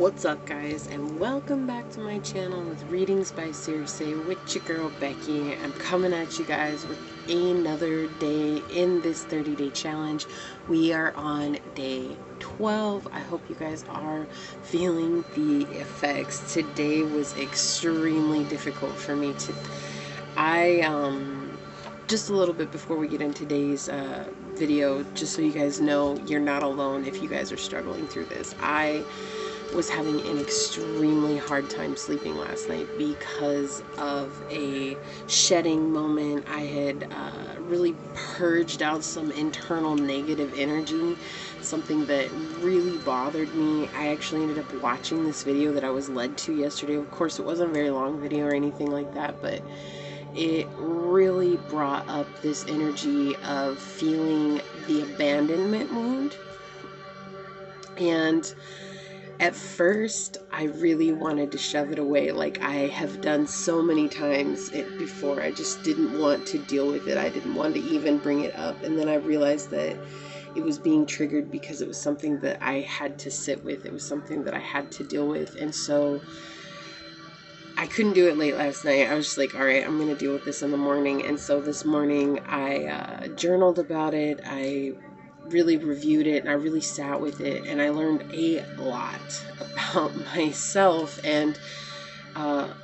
What's up, guys, and welcome back to my channel with Readings by Circe with your girl Becky. I'm coming at you guys with another day in this 30-day challenge. We are on day 12. I hope you guys are feeling the effects. Today was extremely difficult for me to just a little bit before we get into today's video, just so you guys know, you're not alone if you guys are struggling through this. I was having an extremely hard time sleeping last night because of a shedding moment. I had really purged out some internal negative energy, something that really bothered me. I actually ended up watching this video that I was led to yesterday. Of course, it wasn't a very long video or anything like that, but it really brought up this energy of feeling the abandonment wound. And at first, I really wanted to shove it away, like I have done so many times before. I just didn't want to deal with it. I didn't want to even bring it up. And then I realized that it was being triggered because it was something that I had to sit with. It was something that I had to deal with. And so I couldn't do it late last night. I was just like, all right, I'm going to deal with this in the morning. And so this morning I journaled about it. I really reviewed it and I really sat with it, and I learned a lot about myself, and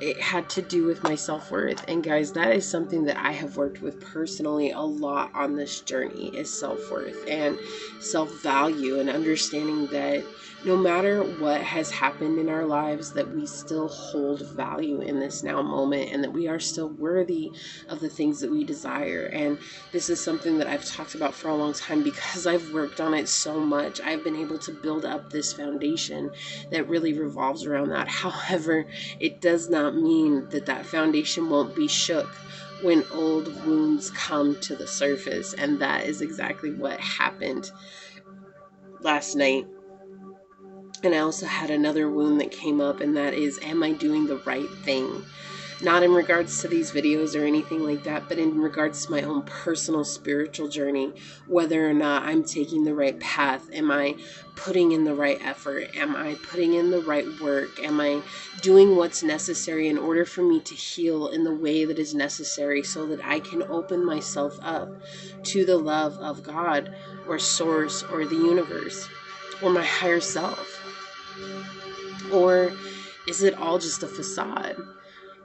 it had to do with my self-worth. And guys, that is something that I have worked with personally a lot on this journey, is self-worth and self-value, and understanding that no matter what has happened in our lives, that we still hold value in this now moment, and that we are still worthy of the things that we desire. And this is something that I've talked about for a long time because I've worked on it so much. I've been able to build up this foundation that really revolves around that. However, it does not mean that that foundation won't be shook when old wounds come to the surface. And that is exactly what happened last night. And I also had another wound that came up, and that is, am I doing the right thing? Not in regards to these videos or anything like that, but in regards to my own personal spiritual journey, whether or not I'm taking the right path. Am I putting in the right effort? Am I putting in the right work? Am I doing what's necessary in order for me to heal in the way that is necessary, so that I can open myself up to the love of God or Source or the universe or my higher self? Or is it all just a facade,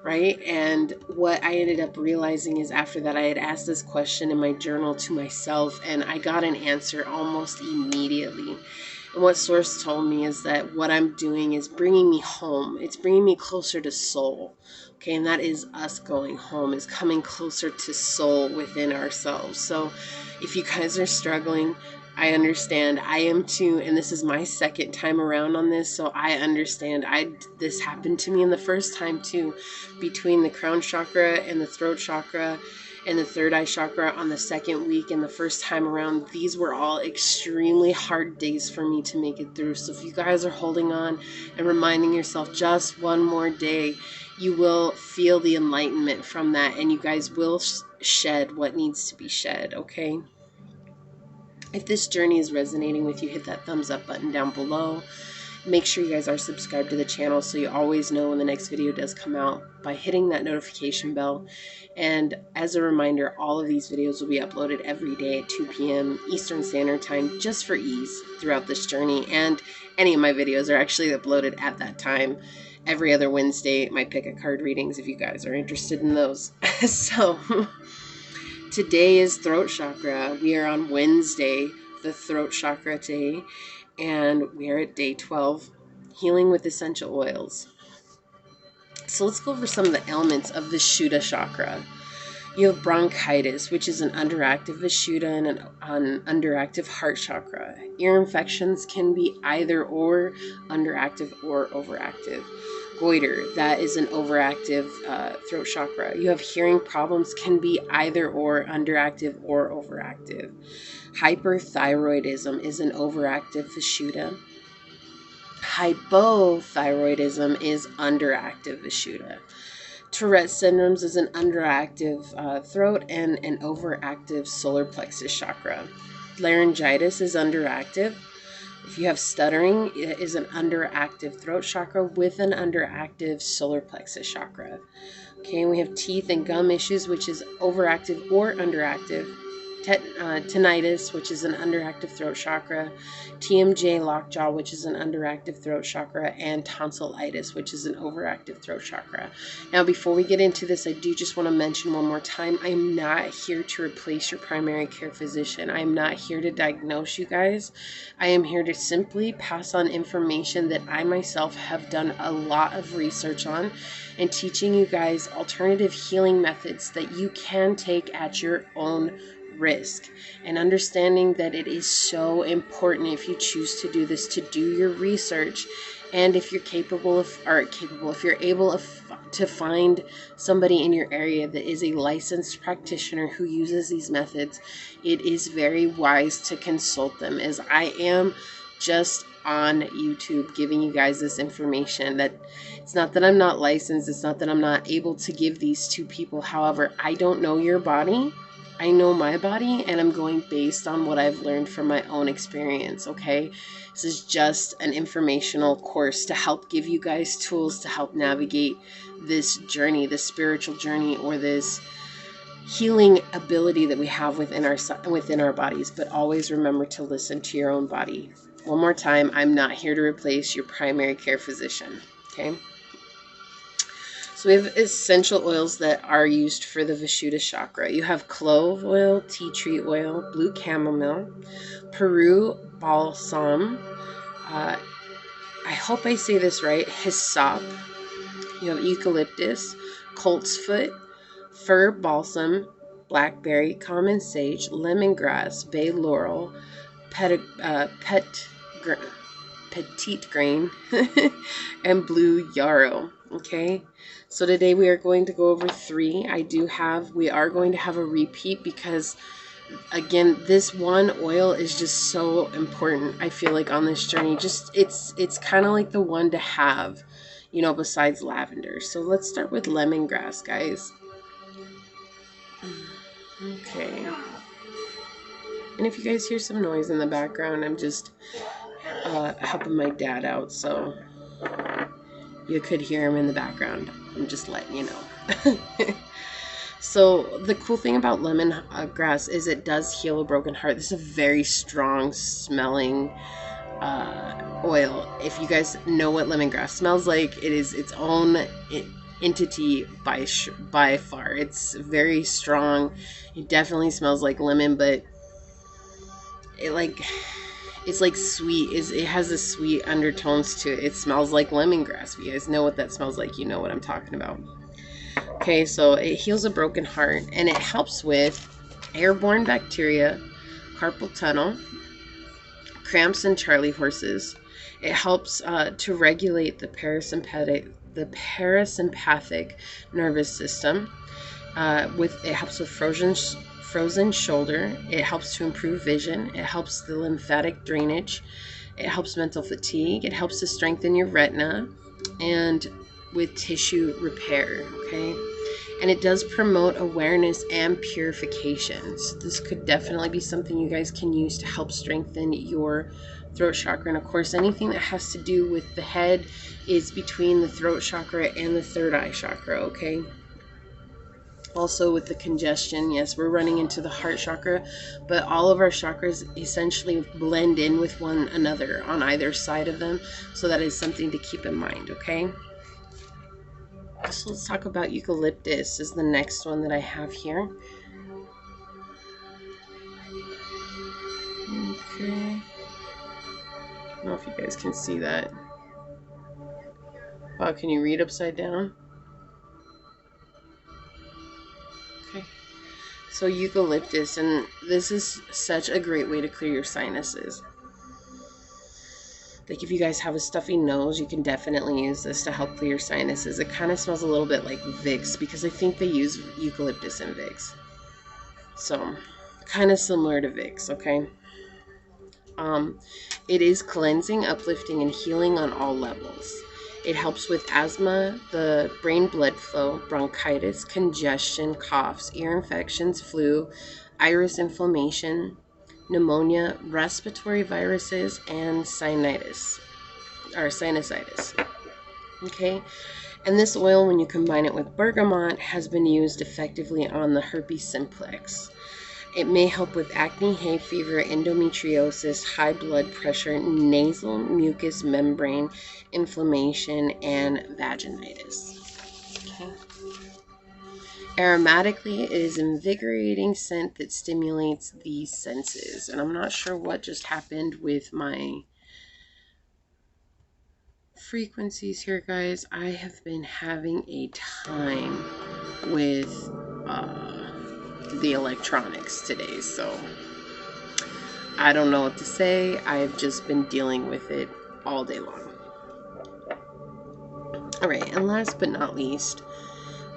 right? And what I ended up realizing is, after that, I had asked this question in my journal to myself, and I got an answer almost immediately. And what Source told me is that what I'm doing is bringing me home. It's bringing me closer to soul. Okay, and that is us going home, is coming closer to soul within ourselves. So if you guys are struggling, I understand. I am too, and this is my second time around on this, so I understand. This happened to me in the first time too, between the crown chakra and the throat chakra and the third eye chakra on the second week. And the first time around, these were all extremely hard days for me to make it through. So if you guys are holding on and reminding yourself just one more day, you will feel the enlightenment from that, and you guys will shed what needs to be shed, okay? If this journey is resonating with you, hit that thumbs up button down below. Make sure you guys are subscribed to the channel so you always know when the next video does come out by hitting that notification bell. And as a reminder, all of these videos will be uploaded every day at 2 p.m. Eastern Standard Time, just for ease throughout this journey. And any of my videos are actually uploaded at that time. Every other Wednesday, my pick-a-card readings, if you guys are interested in those. So today is throat chakra. We are on Wednesday, the throat chakra day, and we are at day 12, healing with essential oils. So let's go over some of the elements of the Vishuddha chakra. You have bronchitis, which is an underactive Vishuddha and an underactive heart chakra. Ear infections can be either or, underactive or overactive. Goiter, that is an overactive throat chakra. You have hearing problems, can be either or, underactive or overactive. Hyperthyroidism is an overactive Vishuddha. Hypothyroidism is underactive Vishuddha. Tourette's syndrome is an underactive throat and an overactive solar plexus chakra. Laryngitis is underactive. If you have stuttering, it is an underactive throat chakra with an underactive solar plexus chakra. Okay, and we have teeth and gum issues, which is overactive or underactive. Tinnitus, which is an underactive throat chakra. TMJ, lockjaw, which is an underactive throat chakra. And tonsillitis, which is an overactive throat chakra. Now, before we get into this, I do just want to mention one more time, I am not here to replace your primary care physician. I am not here to diagnose you guys. I am here to simply pass on information that I myself have done a lot of research on, and teaching you guys alternative healing methods that you can take at your own risk, and understanding that it is so important, if you choose to do this, to do your research. And if you're if you're able to find somebody in your area that is a licensed practitioner who uses these methods, it is very wise to consult them, as I am just on YouTube giving you guys this information. That it's not that I'm not licensed, it's not that I'm not able to give these to people. However, I don't know your body. I know my body, and I'm going based on what I've learned from my own experience, okay? This is just an informational course to help give you guys tools to help navigate this journey, this spiritual journey, or this healing ability that we have within our bodies. But always remember to listen to your own body. One more time, I'm not here to replace your primary care physician, okay? So we have essential oils that are used for the Vishuddha chakra. You have clove oil, tea tree oil, blue chamomile, Peru balsam, I hope I say this right, hyssop. You have eucalyptus, colt's foot, fir balsam, blackberry, common sage, lemongrass, bay laurel, petite grain, and blue yarrow. Okay, so today we are going to go over 3. We are going to have a repeat, because again, this one oil is just so important, I feel like, on this journey. Just it's kind of like the one to have, besides lavender. So let's start with lemongrass, guys. Okay, and if you guys hear some noise in the background, I'm just helping my dad out, so you could hear him in the background. I'm just letting you know. So the cool thing about lemongrass is it does heal a broken heart. This is a very strong smelling oil. If you guys know what lemongrass smells like, it is its own entity by far. It's very strong. It definitely smells like lemon, but it's like sweet. It has a sweet undertones to it. It smells like lemongrass. If you guys know what that smells like, you know what I'm talking about. Okay, so it heals a broken heart, and it helps with airborne bacteria, carpal tunnel, cramps and Charlie horses. It helps to regulate the parasympathetic nervous system. It helps with frozen shoulder. It helps to improve vision. It helps the lymphatic drainage. It helps mental fatigue. It helps to strengthen your retina, and with tissue repair, okay? And it does promote awareness and purification. So this could definitely be something you guys can use to help strengthen your throat chakra. And of course, anything that has to do with the head is between the throat chakra and the third eye chakra, okay? Also with the congestion, yes, we're running into the heart chakra, but all of our chakras essentially blend in with one another on either side of them. So that is something to keep in mind, okay? So let's talk about eucalyptus is the next one that I have here. Okay. I don't know if you guys can see that. Wow, can you read upside down? Okay. So eucalyptus, and this is such a great way to clear your sinuses. Like if you guys have a stuffy nose, you can definitely use this to help clear your sinuses. It kind of smells a little bit like Vicks, because I think they use eucalyptus in Vicks. So kind of similar to Vicks, okay? It is cleansing, uplifting, and healing on all levels. It helps with asthma, the brain blood flow, bronchitis, congestion, coughs, ear infections, flu, iris inflammation, pneumonia, respiratory viruses, and sinusitis. Okay, and this oil, when you combine it with bergamot, has been used effectively on the herpes simplex. It may help with acne, hay fever, endometriosis, high blood pressure, nasal mucous membrane inflammation, and vaginitis. Okay. Aromatically, it is an invigorating scent that stimulates the senses. And I'm not sure what just happened with my frequencies here, guys. I have been having a time with the electronics today, so I don't know what to say. I've just been dealing with it all day long. All right, and last but not least,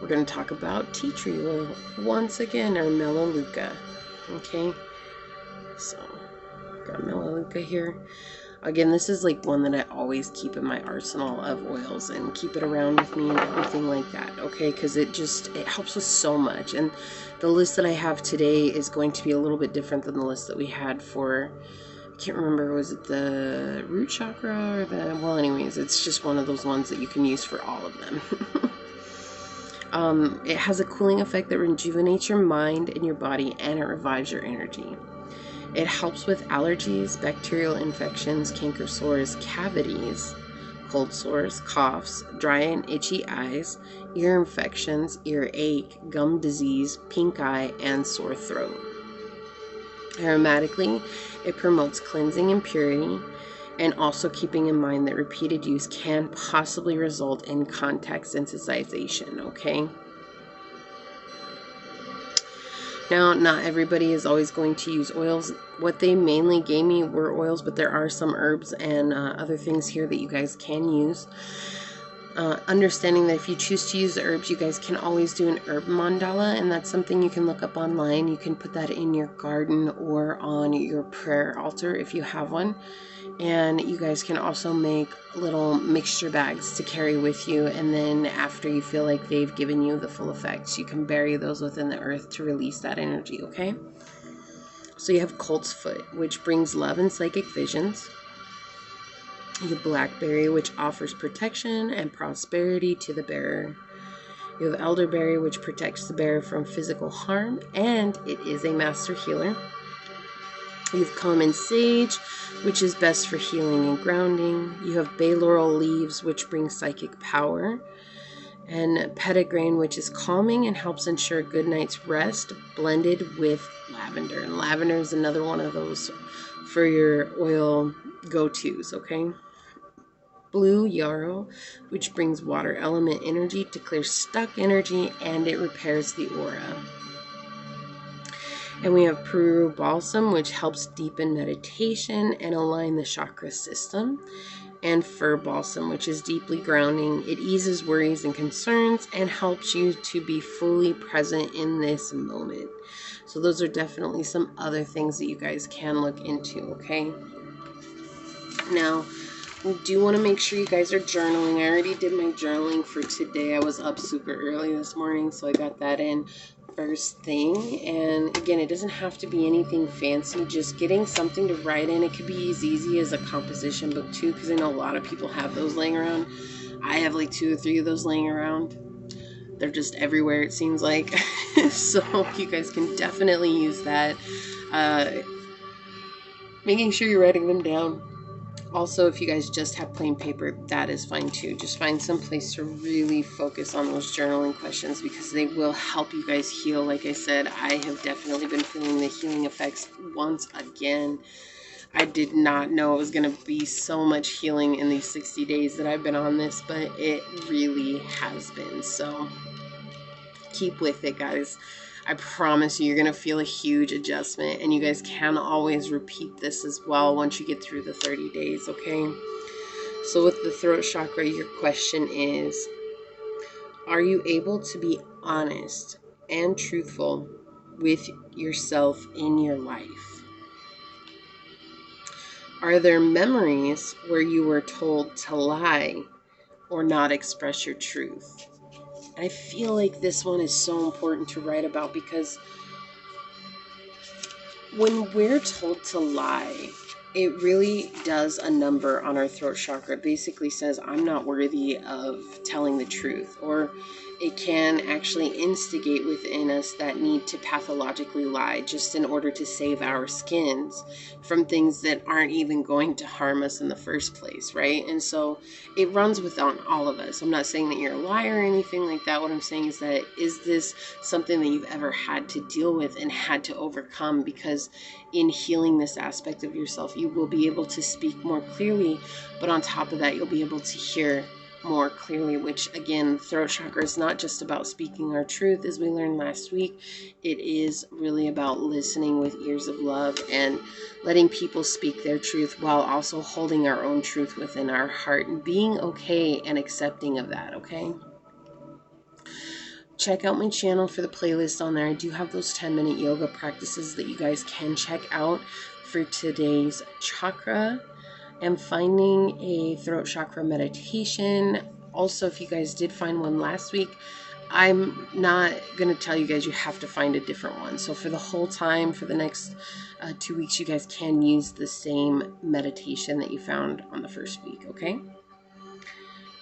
we're going to talk about tea tree oil once again, or melaleuca. Okay, so got melaleuca here. Again, this is like one that I always keep in my arsenal of oils and keep it around with me and everything like that, okay? Because it helps us so much. And the list that I have today is going to be a little bit different than the list that we had for, I can't remember, was it the root chakra or the, well, anyways, it's just one of those ones that you can use for all of them. It has a cooling effect that rejuvenates your mind and your body, and it revives your energy. It helps with allergies, bacterial infections, canker sores, cavities, cold sores, coughs, dry and itchy eyes, ear infections, earache, gum disease, pink eye, and sore throat. Aromatically, it promotes cleansing and purity, and also keeping in mind that repeated use can possibly result in contact sensitization, okay? Now, not everybody is always going to use oils. What they mainly gave me were oils, but there are some herbs and other things here that you guys can use. Understanding that if you choose to use the herbs, you guys can always do an herb mandala, and that's something you can look up online. You can put that in your garden or on your prayer altar if you have one. And you guys can also make little mixture bags to carry with you, and then after you feel like they've given you the full effects, you can bury those within the earth to release that energy, okay? So you have colt's foot, which brings love and psychic visions. You have blackberry, which offers protection and prosperity to the bearer. You have elderberry, which protects the bearer from physical harm, and it is a master healer. You have common sage, which is best for healing and grounding. You have bay laurel leaves, which bring psychic power. And petitgrain, which is calming and helps ensure a good night's rest, blended with lavender. And lavender is another one of those for your oil go-tos, okay? Blue yarrow, which brings water element energy to clear stuck energy, and it repairs the aura. And we have Peru balsam, which helps deepen meditation and align the chakra system. And fir balsam, which is deeply grounding. It eases worries and concerns and helps you to be fully present in this moment. So those are definitely some other things that you guys can look into, okay? Now, we do want to make sure you guys are journaling. I already did my journaling for today. I was up super early this morning, so I got that in first thing. And again, it doesn't have to be anything fancy, just getting something to write in. It could be as easy as a composition book too, because I know a lot of people have those laying around. I have like 2 or 3 of those laying around. They're just everywhere, it seems like. So you guys can definitely use that. Making sure you're writing them down. Also, if you guys just have plain paper, that is fine too. Just find some place to really focus on those journaling questions, because they will help you guys heal. Like I said, I have definitely been feeling the healing effects once again. I did not know it was going to be so much healing in these 60 days that I've been on this, but it really has been. So keep with it, guys. I promise you, you're going to feel a huge adjustment, and you guys can always repeat this as well once you get through the 30 days, okay? So with the throat chakra, your question is, are you able to be honest and truthful with yourself in your life? Are there memories where you were told to lie or not express your truth? I feel like this one is so important to write about, because When we're told to lie, it really does a number on our throat chakra. It basically says, I'm not worthy of telling the truth. Or it can actually instigate within us that need to pathologically lie just in order to save our skins from things that aren't even going to harm us in the first place, right? And so it runs within all of us. I'm not saying that you're a liar or anything like that. What I'm saying is that, is this something that you've ever had to deal with and had to overcome? Because in healing this aspect of yourself, you will be able to speak more clearly, but on top of that, you'll be able to hear more clearly, which again, throat chakra is not just about speaking our truth, as we learned last week. It is really about listening with ears of love and letting people speak their truth while also holding our own truth within our heart and being okay and accepting of that, okay? Check out my channel for the playlist on there. I do have those 10-minute yoga practices that you guys can check out for today's chakra and finding a throat chakra meditation. Also, if you guys did find one last week, I'm not going to tell you guys you have to find a different one. So for the whole time, for the next 2 weeks, you guys can use the same meditation that you found on the first week, okay?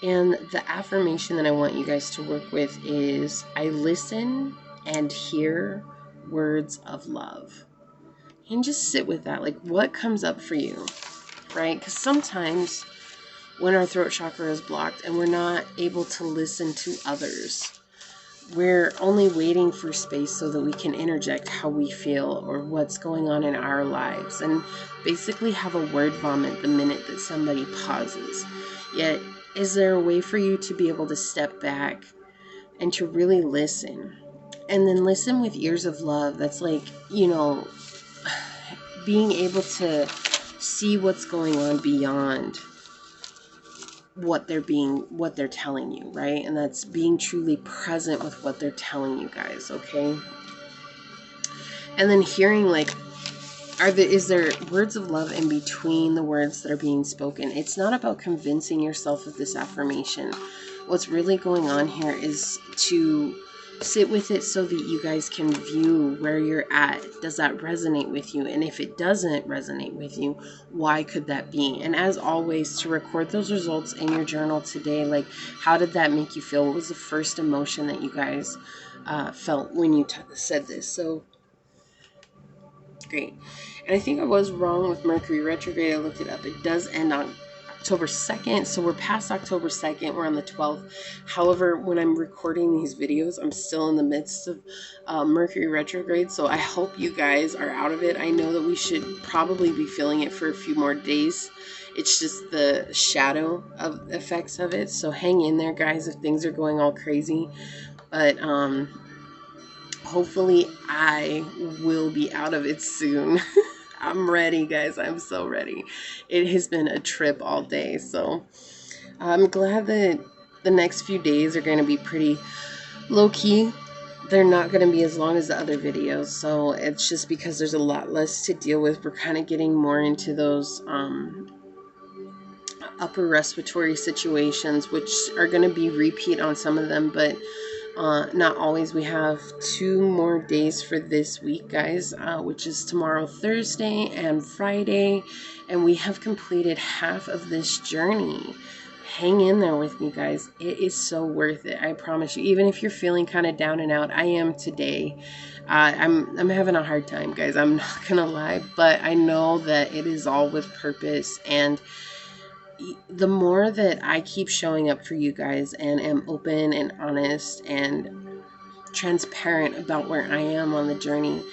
And the affirmation that I want you guys to work with is, I listen and hear words of love. And just sit with that. Like, what comes up for you, right? Because sometimes when our throat chakra is blocked and we're not able to listen to others, we're only waiting for space so that we can interject how we feel or what's going on in our lives, and basically have a word vomit the minute that somebody pauses. Yet, is there a way for you to be able to step back and to really listen? And then listen with ears of love. That's like, you know, being able to see what's going on beyond what they're telling you, right? And that's being truly present with what they're telling you guys, okay? And then hearing, like, is there words of love in between the words that are being spoken? It's not about convincing yourself of this affirmation. What's really going on here is to sit with it so that you guys can view where you're at. Does that resonate with you? And if it doesn't resonate with you, why could that be? And as always, to record those results in your journal today. Like, how did that make you feel? What was the first emotion that you guys felt when you said this? So great. And I think I was wrong with Mercury retrograde. I looked it up. It does end on October 2nd. So we're past October 2nd. We're on the 12th. However, when I'm recording these videos, I'm still in the midst of Mercury retrograde. So I hope you guys are out of it. I know that we should probably be feeling it for a few more days. It's just the shadow of effects of it. So hang in there, guys, if things are going all crazy. But hopefully I will be out of it soon. I'm ready, guys. I'm so ready. It has been a trip all day. So I'm glad that the next few days are going to be pretty low-key. They're not going to be as long as the other videos. So it's just because there's a lot less to deal with. We're kind of getting more into those upper respiratory situations, which are going to be repeat on some of them, but not always. We have 2 more days for this week, guys, which is tomorrow, Thursday, and Friday, and we have completed half of this journey. Hang in there with me, guys. It is so worth it. I promise you. Even if you're feeling kind of down and out, I am today. I'm having a hard time, guys. I'm not gonna lie, but I know that it is all with purpose. And the more that I keep showing up for you guys and am open and honest and transparent about where I am on the journey,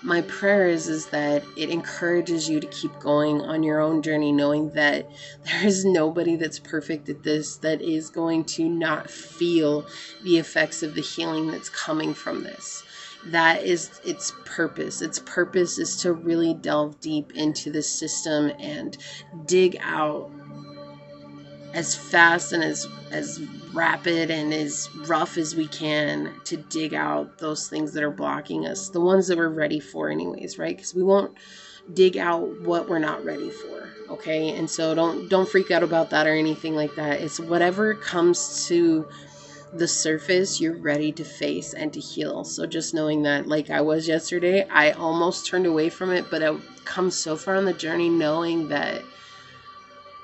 my prayer is that it encourages you to keep going on your own journey, knowing that there is nobody that's perfect at this that is going to not feel the effects of the healing that's coming from this. That is its purpose. Its purpose is to really delve deep into the system and dig out as fast and as rapid and as rough as we can to dig out those things that are blocking us, the ones that we're ready for anyways, right? Because we won't dig out what we're not ready for, okay? And so don't freak out about that or anything like that. It's whatever comes to the surface you're ready to face and to heal. So just knowing that, like I was yesterday, I almost turned away from it, but I've come so far on the journey knowing that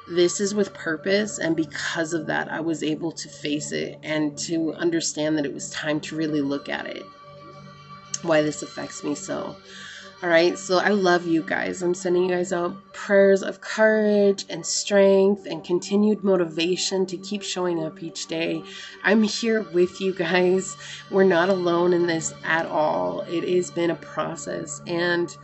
this is with purpose, and because of that, I was able to face it and to understand that it was time to really look at it, why this affects me so. All right, so I love you guys. I'm sending you guys out prayers of courage and strength and continued motivation to keep showing up each day. I'm here with you guys. We're not alone in this at all. It has been a process. And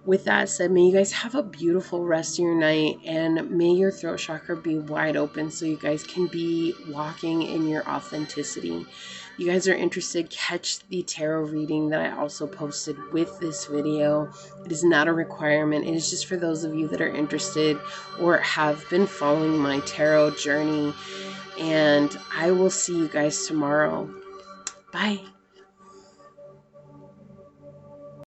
with that said, may you guys have a beautiful rest of your night, and may your throat chakra be wide open so you guys can be walking in your authenticity. You guys are interested, catch the tarot reading that I also posted with this video. It is not a requirement. It is just for those of you that are interested or have been following my tarot journey. And I will see you guys tomorrow. Bye.